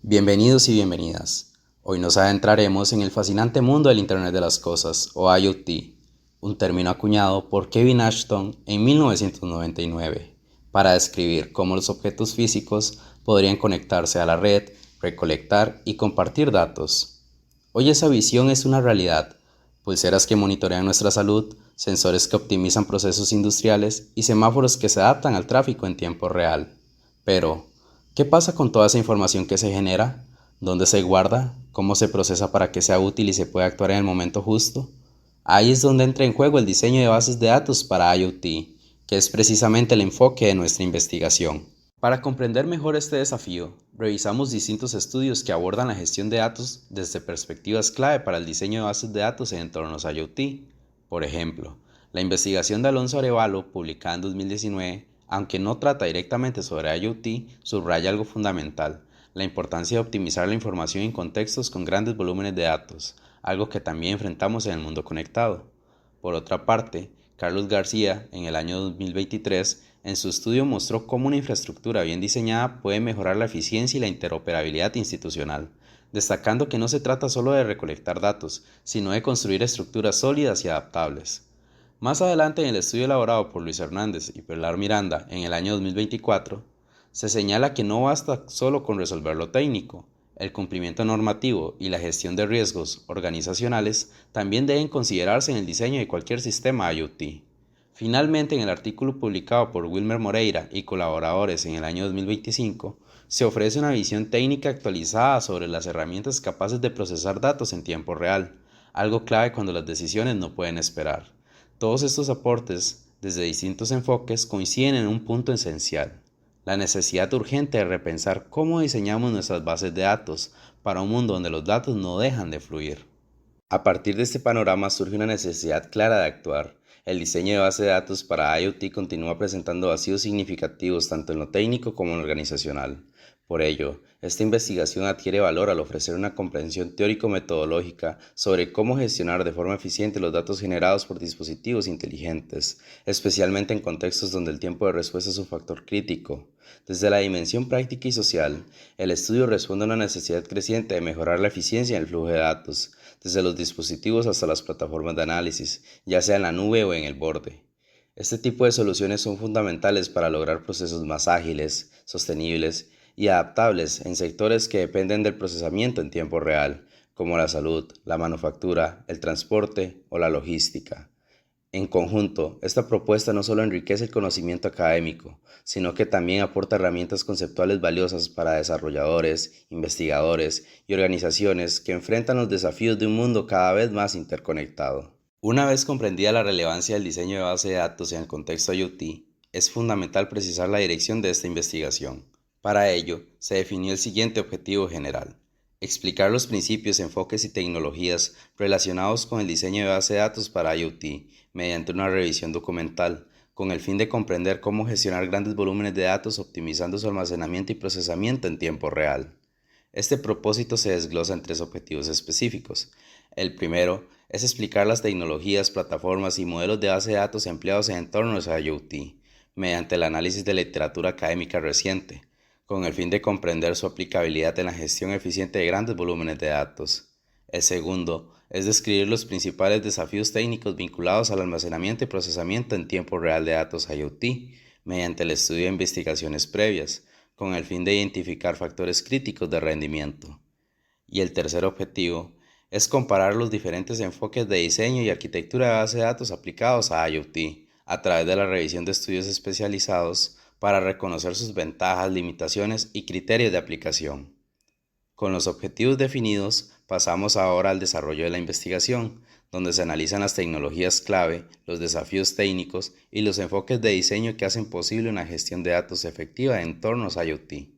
Bienvenidos y bienvenidas. Hoy nos adentraremos en el fascinante mundo del Internet de las Cosas, o IoT, un término acuñado por Kevin Ashton en 1999 para describir cómo los objetos físicos podrían conectarse a la red, recolectar y compartir datos. Hoy esa visión es una realidad: pulseras que monitorean nuestra salud, sensores que optimizan procesos industriales y semáforos que se adaptan al tráfico en tiempo real. Pero, ¿qué pasa con toda esa información que se genera? ¿Dónde se guarda? ¿Cómo se procesa para que sea útil y se pueda actuar en el momento justo? Ahí es donde entra en juego el diseño de bases de datos para IoT, que es precisamente el enfoque de nuestra investigación. Para comprender mejor este desafío, revisamos distintos estudios que abordan la gestión de datos desde perspectivas clave para el diseño de bases de datos en entornos IoT. Por ejemplo, la investigación de Alonso Arévalo, publicada en 2019, aunque no trata directamente sobre IoT, subraya algo fundamental: la importancia de optimizar la información en contextos con grandes volúmenes de datos, algo que también enfrentamos en el mundo conectado. Por otra parte, Carlos García, en el año 2023, en su estudio mostró cómo una infraestructura bien diseñada puede mejorar la eficiencia y la interoperabilidad institucional, destacando que no se trata solo de recolectar datos, sino de construir estructuras sólidas y adaptables. Más adelante, en el estudio elaborado por Luis Hernández y Pilar Miranda en el año 2024, se señala que no basta solo con resolver lo técnico. El cumplimiento normativo y la gestión de riesgos organizacionales también deben considerarse en el diseño de cualquier sistema IoT. Finalmente, en el artículo publicado por Wilmer Moreira y colaboradores en el año 2025, se ofrece una visión técnica actualizada sobre las herramientas capaces de procesar datos en tiempo real, algo clave cuando las decisiones no pueden esperar. Todos estos aportes, desde distintos enfoques, coinciden en un punto esencial: la necesidad urgente de repensar cómo diseñamos nuestras bases de datos para un mundo donde los datos no dejan de fluir. A partir de este panorama surge una necesidad clara de actuar. El diseño de base de datos para IoT continúa presentando vacíos significativos tanto en lo técnico como en lo organizacional. Por ello, esta investigación adquiere valor al ofrecer una comprensión teórico-metodológica sobre cómo gestionar de forma eficiente los datos generados por dispositivos inteligentes, especialmente en contextos donde el tiempo de respuesta es un factor crítico. Desde la dimensión práctica y social, el estudio responde a una necesidad creciente de mejorar la eficiencia en el flujo de datos, desde los dispositivos hasta las plataformas de análisis, ya sea en la nube o en el borde. Este tipo de soluciones son fundamentales para lograr procesos más ágiles, sostenibles y adaptables en sectores que dependen del procesamiento en tiempo real, como la salud, la manufactura, el transporte o la logística. En conjunto, esta propuesta no solo enriquece el conocimiento académico, sino que también aporta herramientas conceptuales valiosas para desarrolladores, investigadores y organizaciones que enfrentan los desafíos de un mundo cada vez más interconectado. Una vez comprendida la relevancia del diseño de base de datos en el contexto IoT, es fundamental precisar la dirección de esta investigación. Para ello, se definió el siguiente objetivo general: explicar los principios, enfoques y tecnologías relacionados con el diseño de base de datos para IoT mediante una revisión documental, con el fin de comprender cómo gestionar grandes volúmenes de datos optimizando su almacenamiento y procesamiento en tiempo real. Este propósito se desglosa en tres objetivos específicos. El primero es explicar las tecnologías, plataformas y modelos de base de datos empleados en entornos IoT, mediante el análisis de literatura académica reciente, con el fin de comprender su aplicabilidad en la gestión eficiente de grandes volúmenes de datos. El segundo es describir los principales desafíos técnicos vinculados al almacenamiento y procesamiento en tiempo real de datos IoT, mediante el estudio de investigaciones previas, con el fin de identificar factores críticos de rendimiento. Y el tercer objetivo es comparar los diferentes enfoques de diseño y arquitectura de base de datos aplicados a IoT, a través de la revisión de estudios especializados para reconocer sus ventajas, limitaciones y criterios de aplicación. Con los objetivos definidos, pasamos ahora al desarrollo de la investigación, donde se analizan las tecnologías clave, los desafíos técnicos y los enfoques de diseño que hacen posible una gestión de datos efectiva en entornos IoT.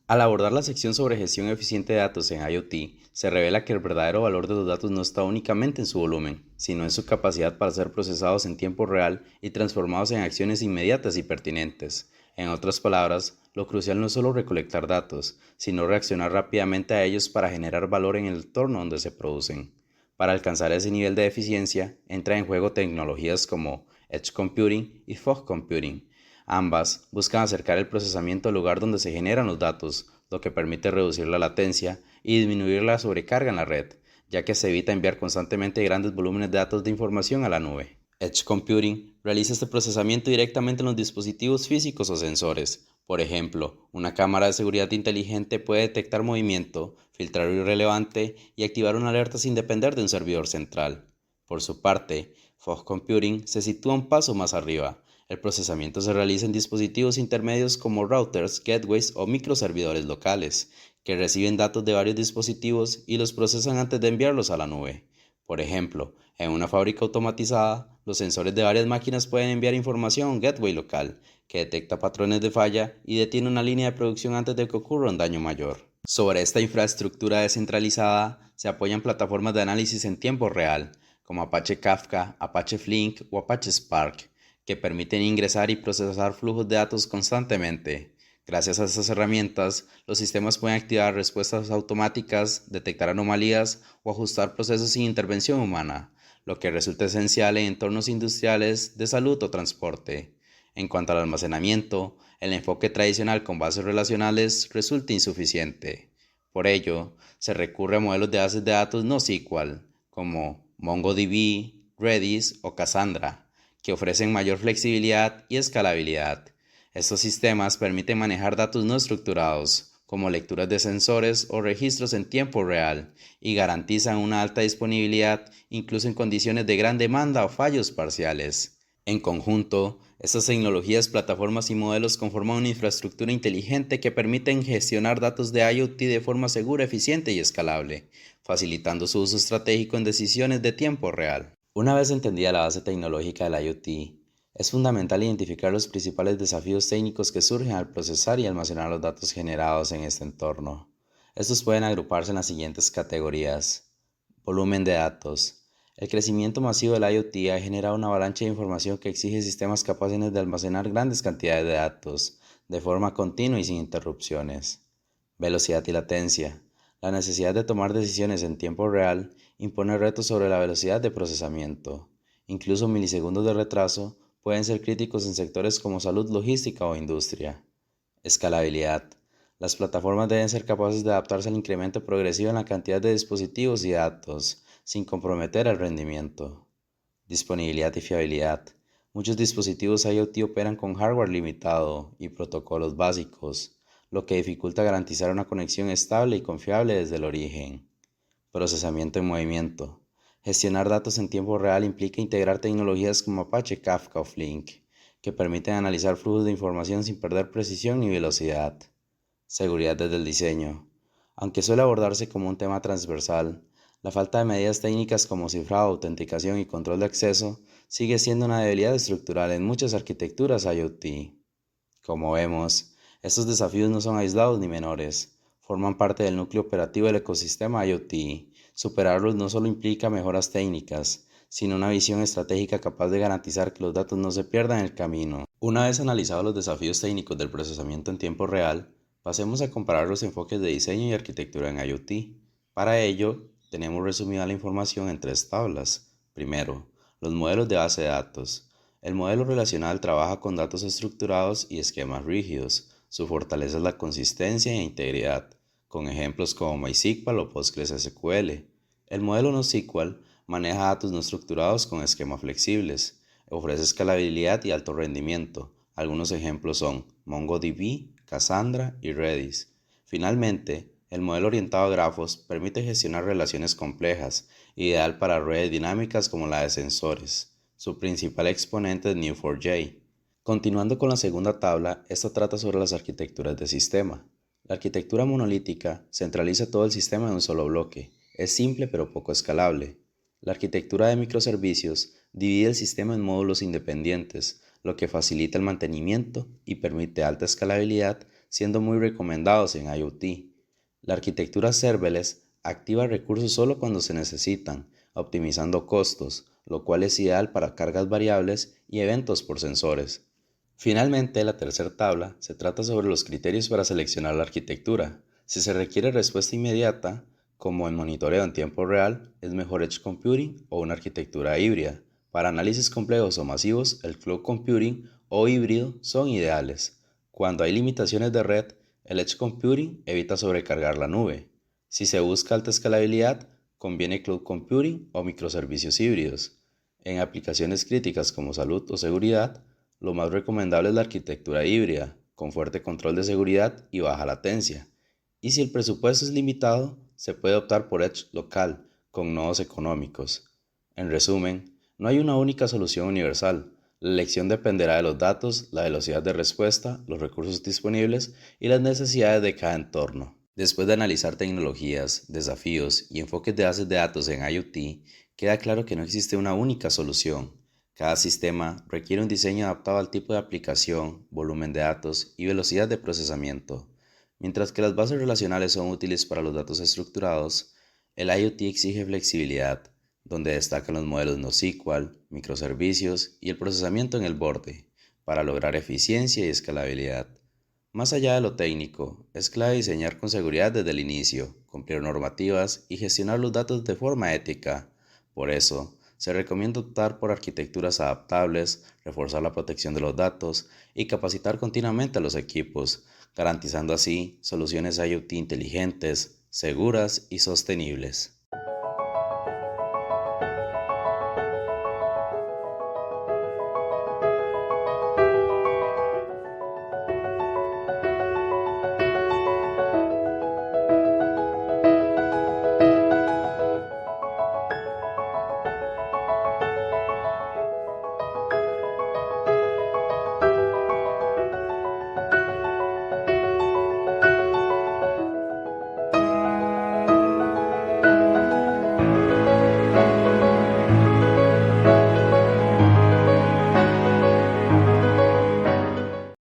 Al abordar la sección sobre gestión eficiente de datos en IoT, se revela que el verdadero valor de los datos no está únicamente en su volumen, sino en su capacidad para ser procesados en tiempo real y transformados en acciones inmediatas y pertinentes. En otras palabras, lo crucial no es solo recolectar datos, sino reaccionar rápidamente a ellos para generar valor en el entorno donde se producen. Para alcanzar ese nivel de eficiencia, entra en juego tecnologías como Edge Computing y Fog Computing. Ambas buscan acercar el procesamiento al lugar donde se generan los datos, lo que permite reducir la latencia y disminuir la sobrecarga en la red, ya que se evita enviar constantemente grandes volúmenes de datos de información a la nube. Edge Computing realiza este procesamiento directamente en los dispositivos físicos o sensores. Por ejemplo, una cámara de seguridad inteligente puede detectar movimiento, filtrar lo irrelevante y activar una alerta sin depender de un servidor central. Por su parte, Fog Computing se sitúa un paso más arriba. El procesamiento se realiza en dispositivos intermedios como routers, gateways o microservidores locales, que reciben datos de varios dispositivos y los procesan antes de enviarlos a la nube. Por ejemplo, en una fábrica automatizada, los sensores de varias máquinas pueden enviar información a un gateway local, que detecta patrones de falla y detiene una línea de producción antes de que ocurra un daño mayor. Sobre esta infraestructura descentralizada se apoyan plataformas de análisis en tiempo real, como Apache Kafka, Apache Flink o Apache Spark, que permiten ingresar y procesar flujos de datos constantemente. Gracias a estas herramientas, los sistemas pueden activar respuestas automáticas, detectar anomalías o ajustar procesos sin intervención humana, lo que resulta esencial en entornos industriales de salud o transporte. En cuanto al almacenamiento, el enfoque tradicional con bases relacionales resulta insuficiente. Por ello, se recurre a modelos de bases de datos no SQL, como MongoDB, Redis o Cassandra, que ofrecen mayor flexibilidad y escalabilidad. Estos sistemas permiten manejar datos no estructurados, como lecturas de sensores o registros en tiempo real, y garantizan una alta disponibilidad incluso en condiciones de gran demanda o fallos parciales. En conjunto, estas tecnologías, plataformas y modelos conforman una infraestructura inteligente que permiten gestionar datos de IoT de forma segura, eficiente y escalable, facilitando su uso estratégico en decisiones de tiempo real. Una vez entendida la base tecnológica del IoT, es fundamental identificar los principales desafíos técnicos que surgen al procesar y almacenar los datos generados en este entorno. Estos pueden agruparse en las siguientes categorías. Volumen de datos. El crecimiento masivo del IoT ha generado una avalancha de información que exige sistemas capaces de almacenar grandes cantidades de datos, de forma continua y sin interrupciones. Velocidad y latencia. La necesidad de tomar decisiones en tiempo real impone retos sobre la velocidad de procesamiento. Incluso milisegundos de retraso pueden ser críticos en sectores como salud, logística o industria. Escalabilidad. Las plataformas deben ser capaces de adaptarse al incremento progresivo en la cantidad de dispositivos y datos, sin comprometer el rendimiento. Disponibilidad y fiabilidad. Muchos dispositivos IoT operan con hardware limitado y protocolos básicos, lo que dificulta garantizar una conexión estable y confiable desde el origen. Procesamiento en movimiento. Gestionar datos en tiempo real implica integrar tecnologías como Apache Kafka o Flink, que permiten analizar flujos de información sin perder precisión ni velocidad. Seguridad desde el diseño. Aunque suele abordarse como un tema transversal, la falta de medidas técnicas como cifrado, autenticación y control de acceso sigue siendo una debilidad estructural en muchas arquitecturas IoT. Como vemos, estos desafíos no son aislados ni menores, forman parte del núcleo operativo del ecosistema IoT. Superarlos no solo implica mejoras técnicas, sino una visión estratégica capaz de garantizar que los datos no se pierdan en el camino. Una vez analizados los desafíos técnicos del procesamiento en tiempo real, pasemos a comparar los enfoques de diseño y arquitectura en IoT. Para ello, tenemos resumida la información en tres tablas. Primero, los modelos de base de datos. El modelo relacional trabaja con datos estructurados y esquemas rígidos. Su fortaleza es la consistencia e integridad, con ejemplos como MySQL o PostgreSQL. El modelo NoSQL maneja datos no estructurados con esquemas flexibles, ofrece escalabilidad y alto rendimiento. Algunos ejemplos son MongoDB, Cassandra y Redis. Finalmente, el modelo orientado a grafos permite gestionar relaciones complejas, ideal para redes dinámicas como la de sensores. Su principal exponente es Neo4j. Continuando con la segunda tabla, esta trata sobre las arquitecturas de sistema. La arquitectura monolítica centraliza todo el sistema en un solo bloque. Es simple pero poco escalable. La arquitectura de microservicios divide el sistema en módulos independientes, lo que facilita el mantenimiento y permite alta escalabilidad, siendo muy recomendados en IoT. La arquitectura serverless activa recursos solo cuando se necesitan, optimizando costos, lo cual es ideal para cargas variables y eventos por sensores. Finalmente, la tercera tabla se trata sobre los criterios para seleccionar la arquitectura. Si se requiere respuesta inmediata, como en monitoreo en tiempo real, es mejor Edge Computing o una arquitectura híbrida. Para análisis complejos o masivos, el Cloud Computing o híbrido son ideales. Cuando hay limitaciones de red, El Edge Computing evita sobrecargar la nube. Si se busca alta escalabilidad, conviene Cloud Computing o microservicios híbridos. En aplicaciones críticas como salud o seguridad, lo más recomendable es la arquitectura híbrida, con fuerte control de seguridad y baja latencia. Y si el presupuesto es limitado, se puede optar por Edge local, con nodos económicos. En resumen, no hay una única solución universal. La elección dependerá de los datos, la velocidad de respuesta, los recursos disponibles y las necesidades de cada entorno. Después de analizar tecnologías, desafíos y enfoques de bases de datos en IoT, queda claro que no existe una única solución. Cada sistema requiere un diseño adaptado al tipo de aplicación, volumen de datos y velocidad de procesamiento. Mientras que las bases relacionales son útiles para los datos estructurados, el IoT exige flexibilidad, donde destacan los modelos NoSQL, microservicios y el procesamiento en el borde, para lograr eficiencia y escalabilidad. Más allá de lo técnico, es clave diseñar con seguridad desde el inicio, cumplir normativas y gestionar los datos de forma ética. Por eso, se recomienda optar por arquitecturas adaptables, reforzar la protección de los datos y capacitar continuamente a los equipos, garantizando así soluciones IoT inteligentes, seguras y sostenibles.